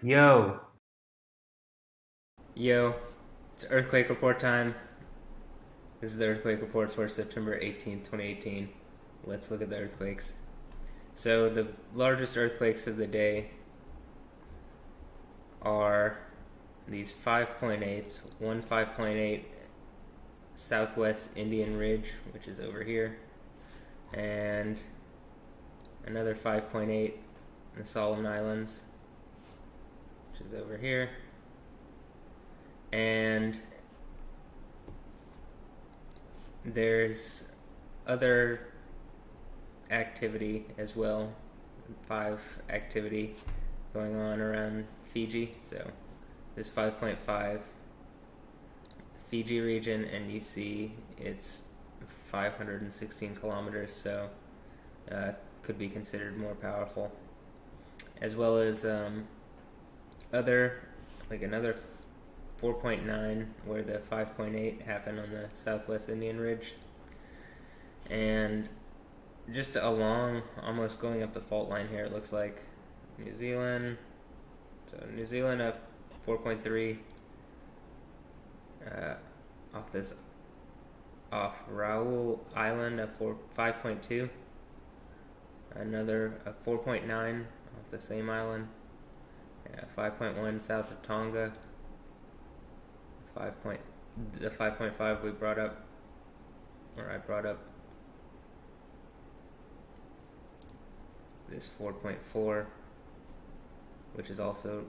Yo, Yo, it's earthquake report time. This is the earthquake report for September 18th, 2018. Let's look at the earthquakes. So, the largest earthquakes of the day are these 5.8s. One 5.8 Southwest Indian Ridge, which is over here, and another 5.8 in the Solomon Islands, which is over here, and there's other activity as well, 5 activity going on around Fiji. So this 5.5 Fiji region, and you see it's 516 kilometers, so could be considered more powerful, as well as other, like another 4.9 where the 5.8 happened on the Southwest Indian Ridge, and just along, almost going up the fault line here, it looks like New Zealand. So New Zealand up 4.3 off Raoul Island at 5.2, another 4.9 off the same island, 5.1 south of Tonga, the 5.5 we brought up, or I brought up, this 4.4, which is also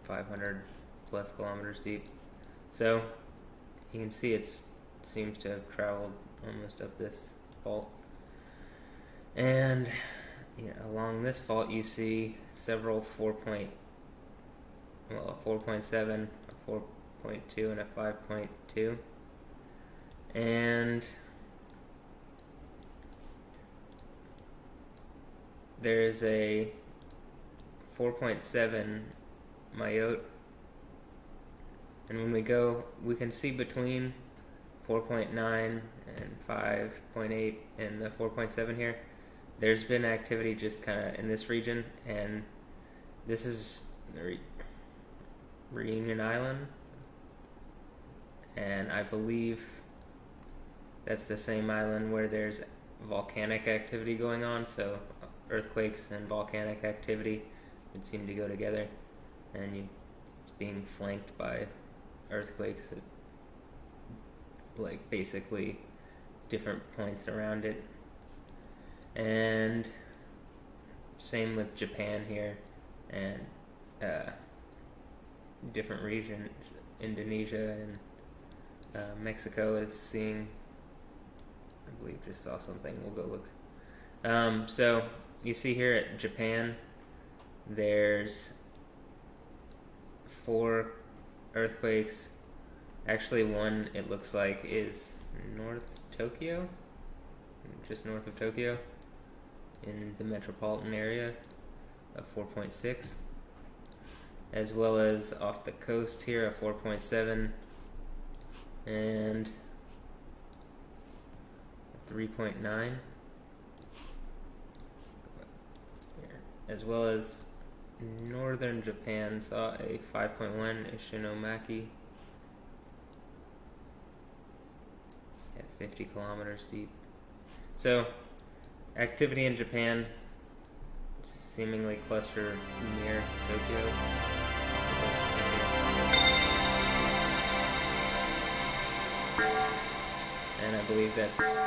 500 plus kilometers deep. So you can see it seems to have traveled almost up this fault, and along this fault you see several 4.7, a 4.2, and a 5.2, and there is a 4.7 Mayotte, and when we go, we can see between 4.9 and 5.8 and the 4.7 here, there's been activity just kind of in this region, and this is the Reunion Island, and I believe that's the same island where there's volcanic activity going on, so earthquakes and volcanic activity would seem to go together, and it's being flanked by earthquakes at basically different points around it. And same with Japan here, and different regions. Indonesia and Mexico is seeing, I believe just saw something, we'll go look. So you see here at Japan, there's 4 earthquakes. Actually, one, it looks like, is just north of Tokyo, in the metropolitan area, of 4.6, as well as off the coast here, a 4.7, and 3.9, as well as northern Japan saw a 5.1 Ishinomaki at 50 kilometers deep. So activity in Japan seemingly clustered near Tokyo, and I believe that's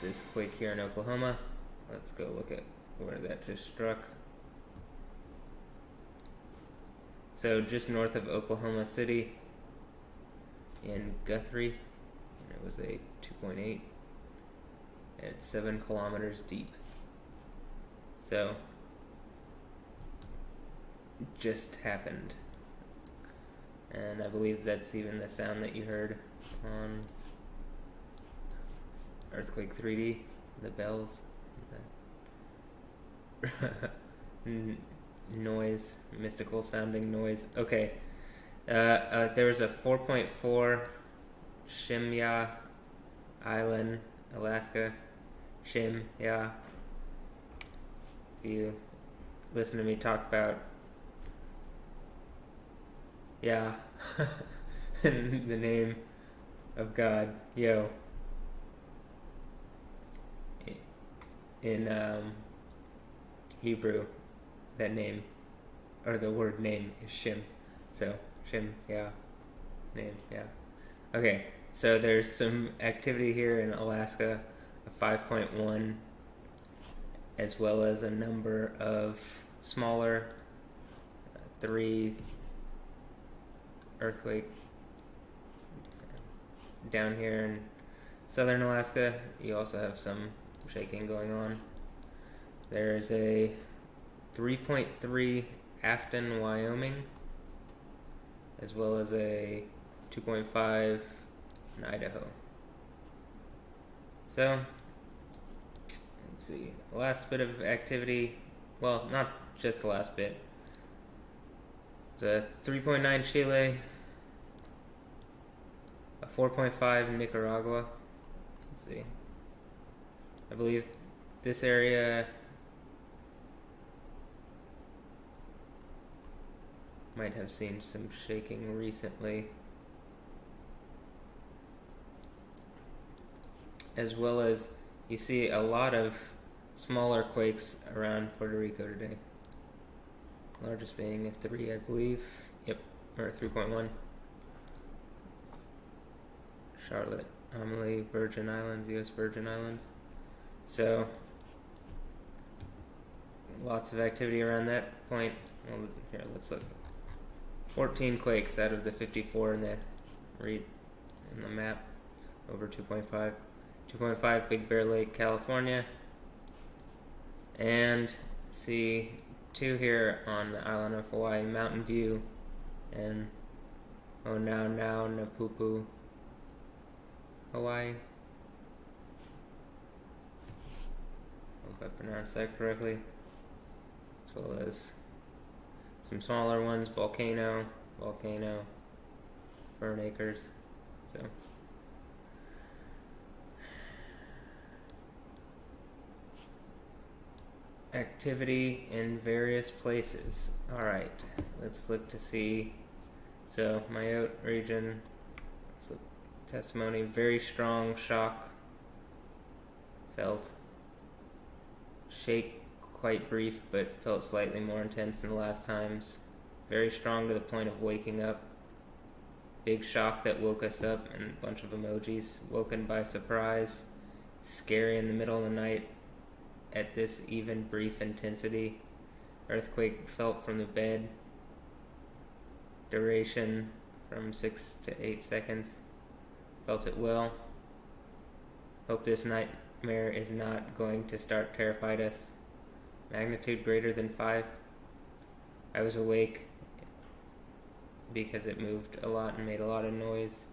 this quake here in Oklahoma. Let's go look at where that just struck. So just north of Oklahoma City, in Guthrie, and it was a 2.8 at 7 kilometers deep. So just happened, and I believe that's even the sound that you heard on Earthquake 3D, the bells, the noise, mystical sounding noise. Okay, there was a 4.4 Shemya Island, Alaska. Shemya. You listen to me talk about Yeah. In the name of God, yo. In Hebrew, that name, or the word name, is Shem. So, Shem, yeah. Name, yeah. Okay, so there's some activity here in Alaska, a 5.1, as well as a number of smaller 3 earthquake down here in southern Alaska. You also have some shaking going on. There's a 3.3 Afton, Wyoming, as well as a 2.5 in Idaho. So, let's see, the last bit of activity, well, not just the last bit. There's a 3.9 Chile, a 4.5 in Nicaragua. Let's see. I believe this area might have seen some shaking recently, as well as you see a lot of smaller quakes around Puerto Rico today. Largest being a 3, I believe. Yep, or 3.1. Charlotte, Amelie, Virgin Islands, U.S. Virgin Islands. So, lots of activity around that point. Well, here, let's look. 14 quakes out of the 54 in the map, over 2.5. 2.5 Big Bear Lake, California. And see 2 here on the island of Hawaii, Mountain View, and Napupu, Hawaii. Hope I pronounced that correctly. As well as some smaller ones, Volcano, Fern Acres. So activity in various places. Alright, let's look to see. So, Mayotte region, let's look. Testimony, very strong shock felt. Shake quite brief, but felt slightly more intense than the last times. Very strong to the point of waking up. Big shock that woke us up, and a bunch of emojis. Woken by surprise. Scary in the middle of the night at this even brief intensity. Earthquake felt from the bed. Duration from 6 to 8 seconds. Felt it well. Hope this nightmare is not going to start terrified us. Magnitude greater than 5. I was awake because it moved a lot and made a lot of noise.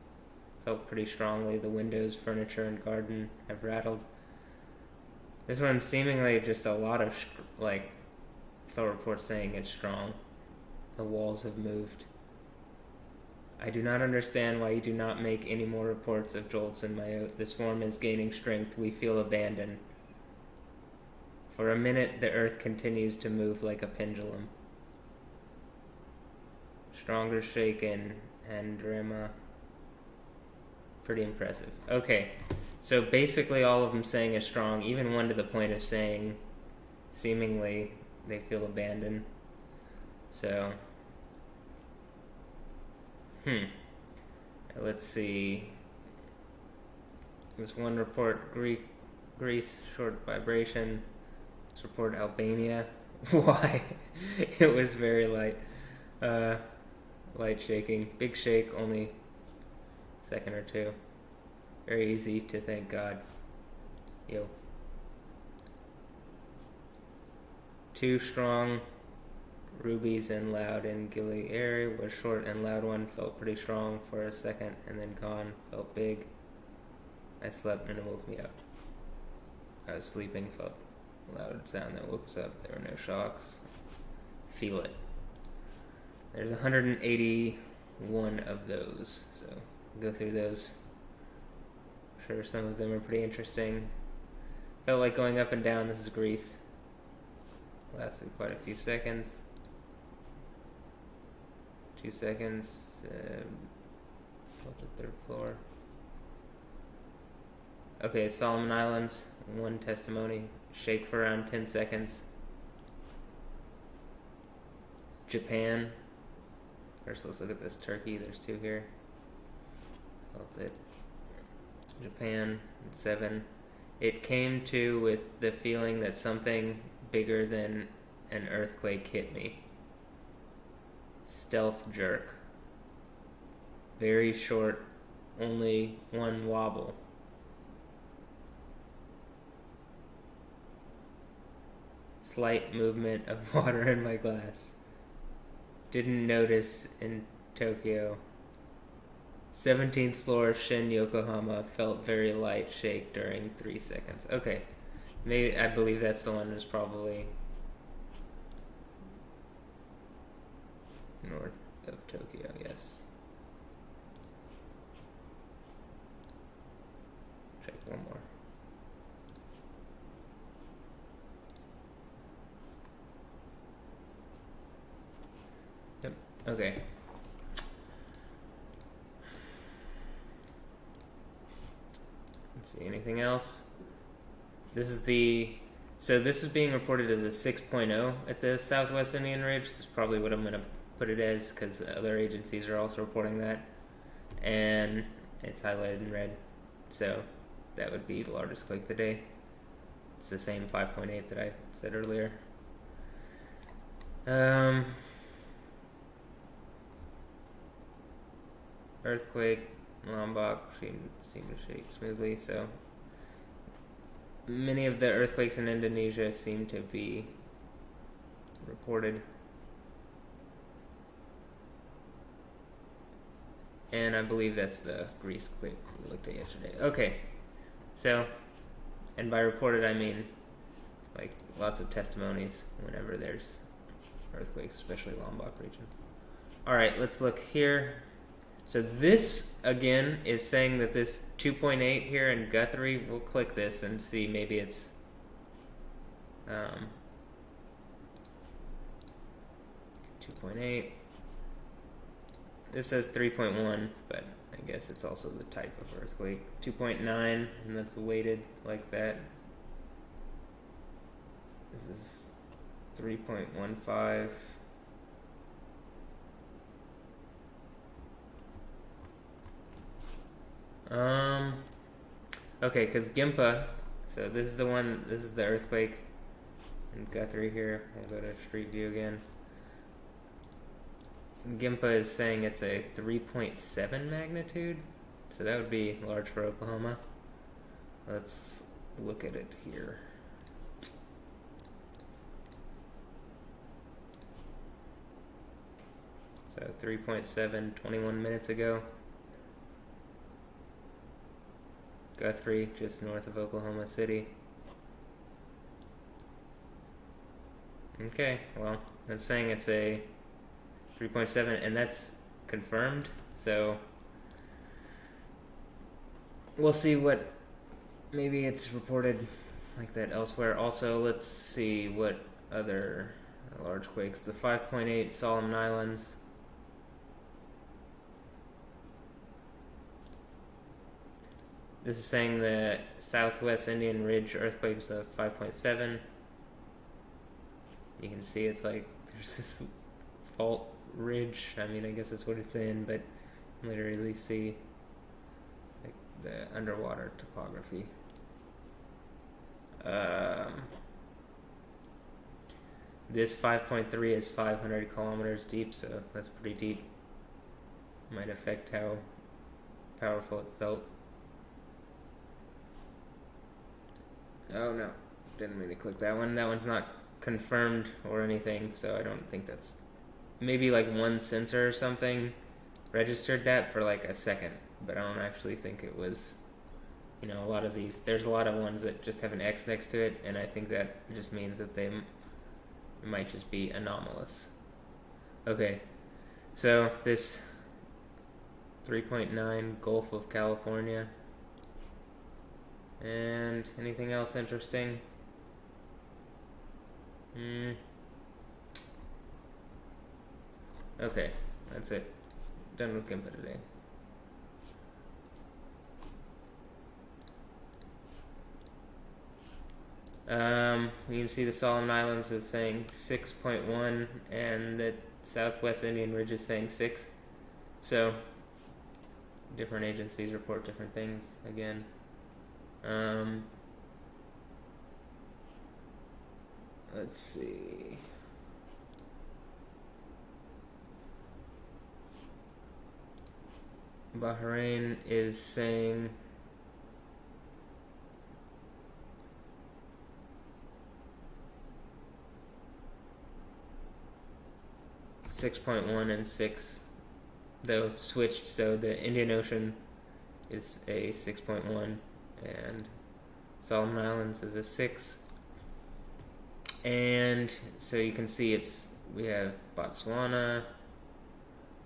Felt pretty strongly. The windows, furniture, and garden have rattled. This one seemingly just a lot of, felt reports saying it's strong. The walls have moved. I do not understand why you do not make any more reports of jolts in Mayotte. The swarm is gaining strength. We feel abandoned. For a minute, the earth continues to move like a pendulum. Stronger shake in Andrema. Pretty impressive. Okay, so basically all of them saying is strong, even one to the point of saying seemingly they feel abandoned. So, let's see. This one report, Greece, short vibration. This report, Albania. Why? It was very light. Light shaking. Big shake, only a second or 2. Very easy to thank God. Yo. 2 strong. Rubies and loud in Gili area was short and loud one. Felt pretty strong for a second and then gone. Felt big. I slept and it woke me up. I was sleeping, felt a loud sound that woke us up. There were no shocks. Feel it. There's 181 of those, so go through those. I'm sure some of them are pretty interesting. Felt like going up and down. This is Greece. Lasted quite a few seconds. 2 seconds. Felt the third floor. Okay, Solomon Islands, 1 testimony. Shake for around 10 seconds. Japan. First, let's look at this Turkey. There's 2 here. Felt it. Japan, 7. It came to with the feeling that something bigger than an earthquake hit me. Stealth jerk. Very short, only 1 wobble. Slight movement of water in my glass. Didn't notice in Tokyo. 17th floor, Shin, Yokohama. Felt very light shake during 3 seconds. Okay. Maybe, I believe that's the one that's probably north of Tokyo, yes. Check one more. Yep, okay. Let's see, anything else? This is this is being reported as a 6.0 at the Southwest Indian Ridge. That's probably what I'm going to put it as, because other agencies are also reporting that. And it's highlighted in red. So that would be the largest quake of the day. It's the same 5.8 that I said earlier. Earthquake, Lombok seemed to shake smoothly, so many of the earthquakes in Indonesia seem to be reported. And I believe that's the Greece quake we looked at yesterday. Okay, so, and by reported I mean like lots of testimonies whenever there's earthquakes, especially Lombok region. Alright, let's look here. So this, again, is saying that this 2.8 here in Guthrie, we'll click this and see, maybe it's 2.8. This says 3.1, but I guess it's also the type of earthquake. 2.9, and that's weighted like that. This is 3.15. Okay, because Gimpa, so this is the one, this is the earthquake in Guthrie here. We'll go to Street View again. Gimpa is saying it's a 3.7 magnitude, so that would be large for Oklahoma. Let's look at it here. So 3.7, 21 minutes ago. Guthrie, just north of Oklahoma City. Okay, well, that's saying it's a 3.7, and that's confirmed, so we'll see what, maybe it's reported like that elsewhere. Also, let's see what other large quakes. The 5.8 Solomon Islands. This is saying the Southwest Indian Ridge earthquake was a 5.7. You can see it's like there's this fault ridge. I mean, I guess that's what it's in, but you literally see like the underwater topography. This 5.3 is 500 kilometers deep, so that's pretty deep. Might affect how powerful it felt. Oh no, didn't mean to click that one. That one's not confirmed or anything, so I don't think that's... Maybe like one sensor or something registered that for like a second, but I don't actually think it was, you know, a lot of these, there's a lot of ones that just have an X next to it, and I think that just means that they might just be anomalous. Okay, so this 3.9 Gulf of California. And anything else interesting? Okay, that's it. Done with Ginpa today. You can see the Solomon Islands is saying 6.1 and the Southwest Indian Ridge is saying 6. So, different agencies report different things again. Let's see. Bahrain is saying 6.1 and 6, though switched, so the Indian Ocean is a 6.1 and Solomon Islands is a 6. And so you can see we have Botswana,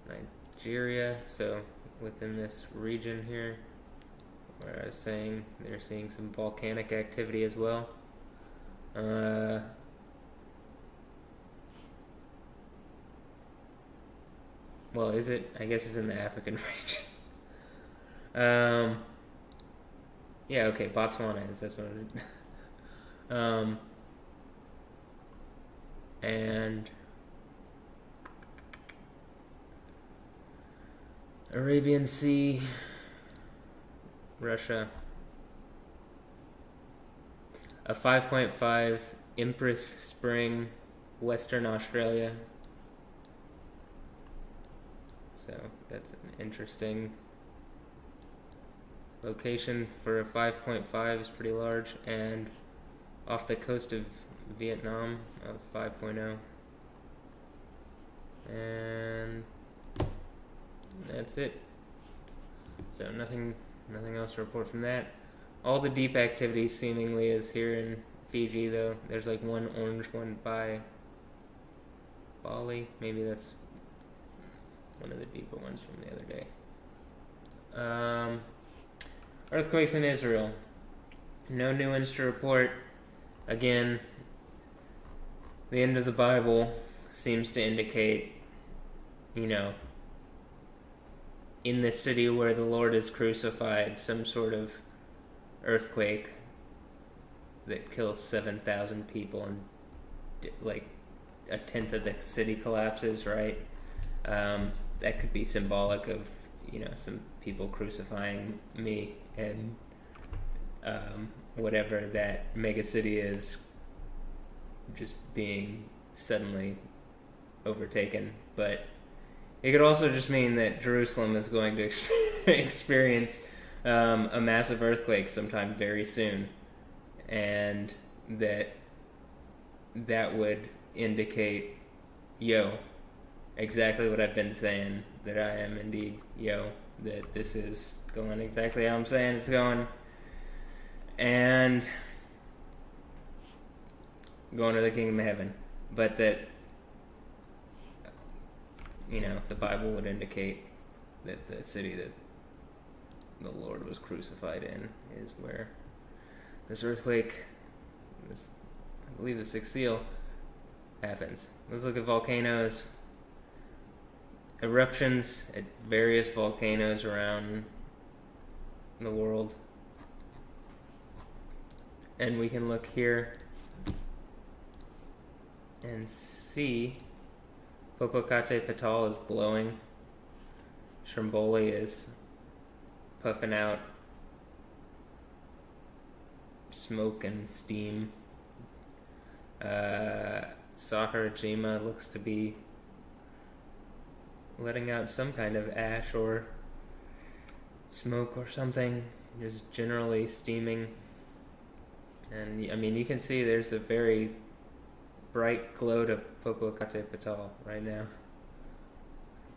Nigeria, so within this region here, where I was saying they're seeing some volcanic activity as well. Well, is it? I guess it's in the African region. Yeah, okay, Botswana is, that's what it is. And Arabian Sea, Russia, a 5.5 Empress Spring, Western Australia. So that's an interesting location for a 5.5 is pretty large, and off the coast of Vietnam of 5.0. And that's it. So nothing else to report from that. All the deep activity seemingly is here in Fiji, though. There's like one orange one by Bali. Maybe that's one of the deeper ones from the other day. Earthquakes in Israel. No new ones to report. Again, the end of the Bible seems to indicate, in the city where the Lord is crucified, some sort of earthquake that kills 7,000 people and like a tenth of the city collapses, right? That could be symbolic of, some people crucifying me and whatever that megacity is just being suddenly overtaken. But it could also just mean that Jerusalem is going to experience a massive earthquake sometime very soon, and that would indicate, exactly what I've been saying, that I am indeed, that this is going exactly how I'm saying it's going, and going to the kingdom of heaven. But that, the Bible would indicate that the city that the Lord was crucified in is where this earthquake, I believe the sixth seal, happens. Let's look at volcanoes. Eruptions at various volcanoes around the world. And we can look here and see Popocatépetl is glowing. Stromboli is puffing out smoke and steam. Sakurajima looks to be letting out some kind of ash or smoke or something, just generally steaming. And you can see there's a very bright glow to Popocatépetl right now.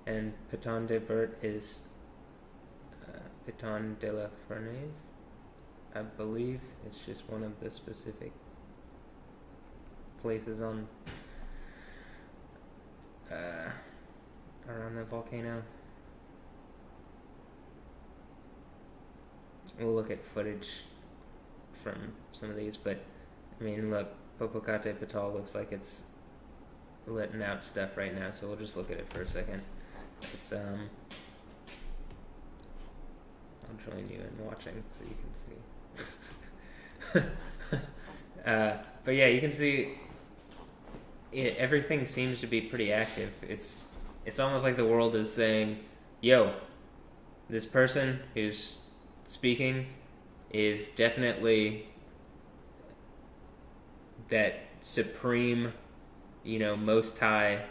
And Piton de Bert is Piton de la Fournaise, I believe. It's just one of the specific places on around the volcano. We'll look at footage from some of these, but look, Popocatépetl looks like it's letting out stuff right now, so we'll just look at it for a second. It's I'll join you in watching so you can see. But yeah, you can see everything seems to be pretty active. It's almost like the world is saying, yo, this person who's speaking is definitely that supreme, most high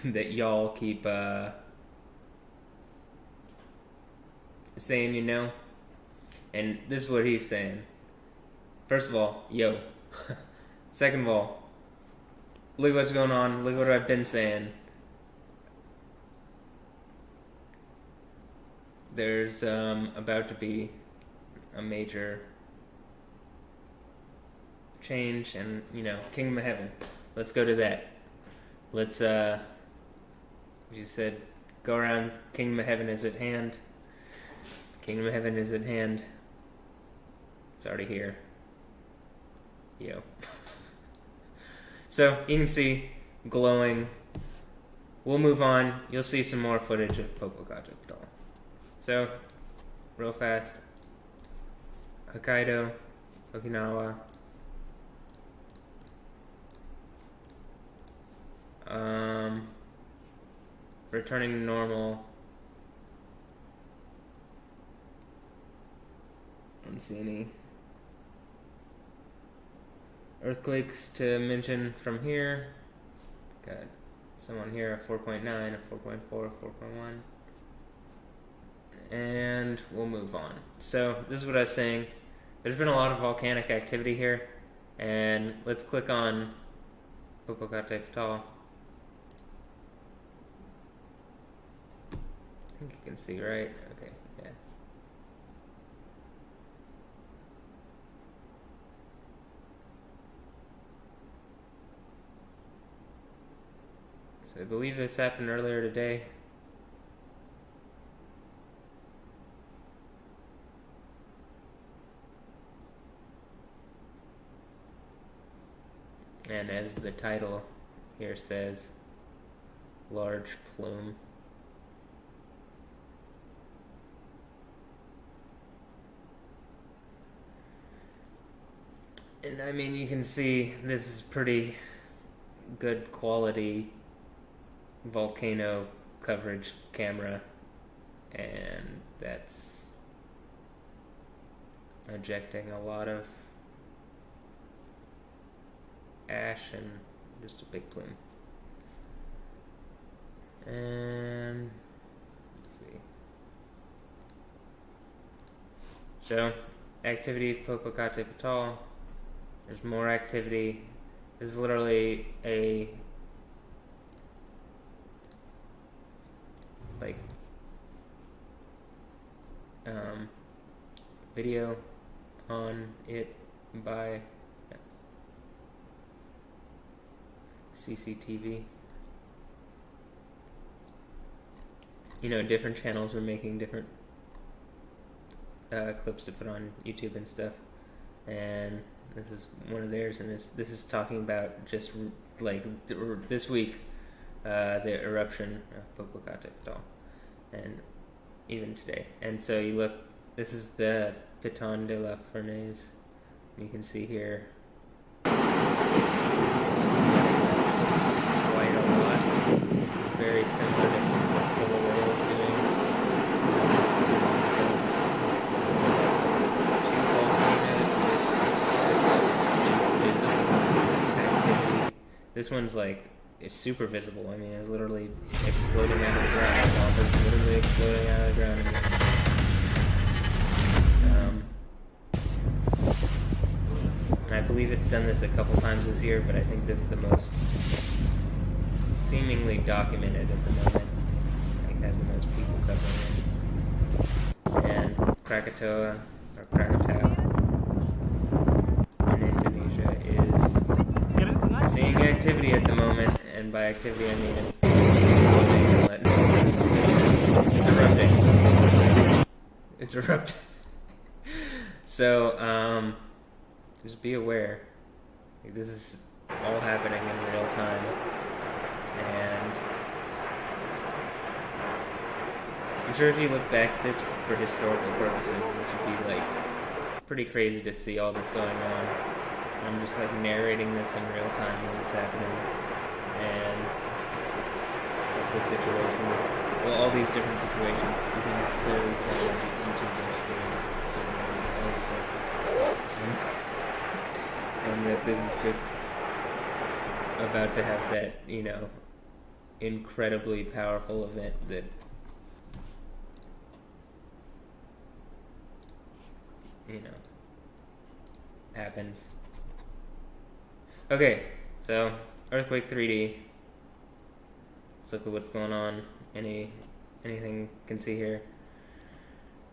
that y'all keep saying, and this is what he's saying. First of all, yo. Second of all, look what's going on. Look what I've been saying. There's about to be a major change, and Kingdom of Heaven. Let's go to that. Let's you said go around. Kingdom of Heaven is at hand. Kingdom of Heaven is at hand. It's already here. Yo. So you can see glowing. We'll move on. You'll see some more footage of Popocatépetl. So, real fast. Hokkaido, Okinawa. Returning to normal. I don't see any earthquakes to mention from here. Got someone here, a 4.9, a 4.4, a 4.1. And we'll move on. So, this is what I was saying. There's been a lot of volcanic activity here. And let's click on Popocatépetl. I think you can see, right? Okay, yeah. So I believe this happened earlier today. And as the title here says, large plume. And I mean, you can see this is pretty good quality volcano coverage camera, and that's ejecting a lot of ash and just a big plume. And let's see. So, activity Popocatépetl. There's more activity. This is literally a video on it by CCTV. Different channels were making different clips to put on YouTube and stuff, and this is one of theirs, and this is talking about just this week, the eruption of Popocatépetl, and even today. And so you look, this is the Piton de la Fournaise. You can see here quite a lot, very similar to what the whale is doing. This one's it's super visible. I mean, it's literally exploding out of the ground. It's literally exploding out of the ground. And I believe it's done this a couple times this year, but I think this is the most seemingly documented at the moment. Has the most people covering it. And Krakatoa, or Krakatau, in Indonesia is seeing activity at the moment, and by activity I mean it's erupting. It's erupting. So, just be aware. This is all happening in real time, and I'm sure if you look back at this for historical purposes, this would be like pretty crazy to see all this going on. I'm just like narrating this in real time as it's happening, and like the situation, well, all these different situations. You can clearly see like YouTube and that this is just about to have that, you know, incredibly powerful event that happens. Okay, so earthquake 3D. Let's look at what's going on. Anything you can see here.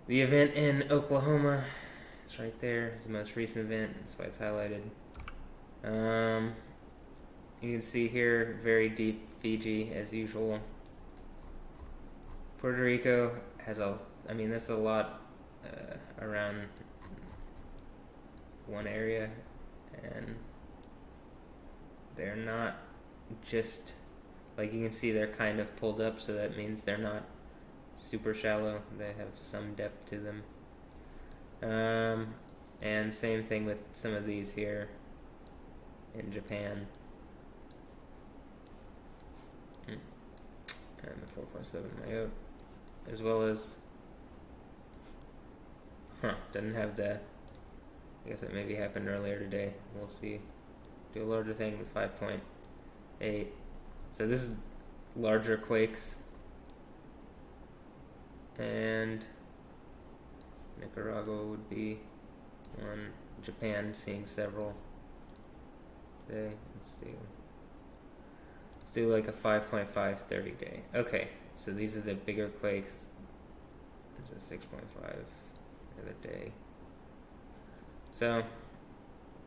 The event in Oklahoma. It's right there. It's the most recent event. That's why it's highlighted. You can see here very deep Fiji as usual. Puerto Rico has that's a lot around one area, and they're not just like, you can see they're kind of pulled up, so that means they're not super shallow. They have some depth to them. And same thing with some of these here in Japan. And the 4.7 Mayotte, as well as doesn't have the, I guess it maybe happened earlier today. We'll see. Do a larger thing with 5.8. So this is larger quakes. And Nicaragua would be one. Japan seeing several today. Let's do like a 5.5 30 day. Okay, so these are the bigger quakes. There's a 6.5 the other day. So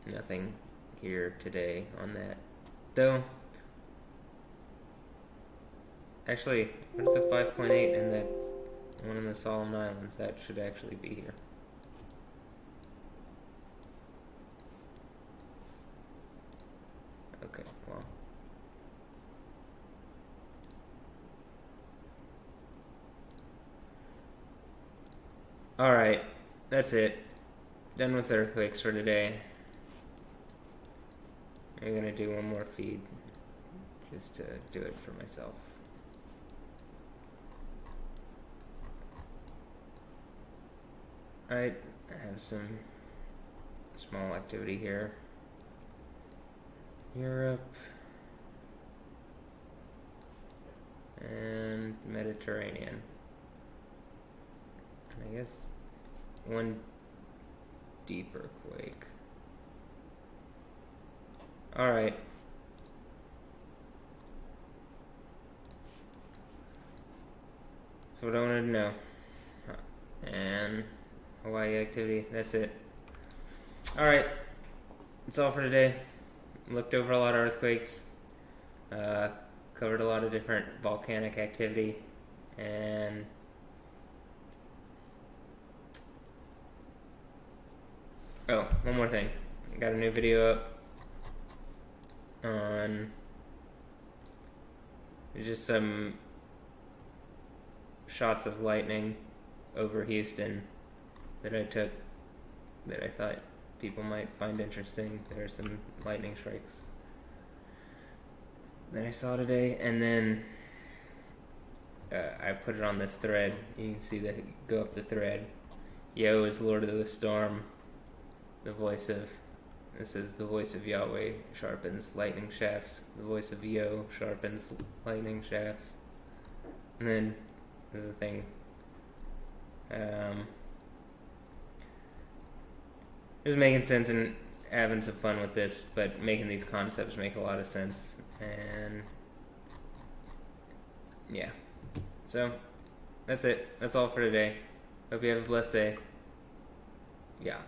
nothing here today on that. Though actually, where's the 5.8 and that one in the Solomon Islands? That should actually be here. Okay, well. Alright, that's it. Done with earthquakes for today. I'm gonna do one more feed just to do it for myself. Alright, I have some small activity here. Europe and Mediterranean. And I guess one deeper quake. Alright. So what I wanted to know. And Hawaii activity, that's it. Alright. That's all for today. Looked over a lot of earthquakes. Covered a lot of different volcanic activity. And oh, one more thing. Got a new video up on just some shots of lightning over Houston that I took that I thought people might find interesting. There are some lightning strikes that I saw today, and then I put it on this thread. You can see that go up the thread. Yo is Lord of the Storm. This is the voice of Yahweh sharpens lightning shafts. The voice of Yo sharpens lightning shafts. And then there's a thing. Just making sense and having some fun with this, but making these concepts make a lot of sense. And yeah. So that's it. That's all for today. Hope you have a blessed day. Yeah.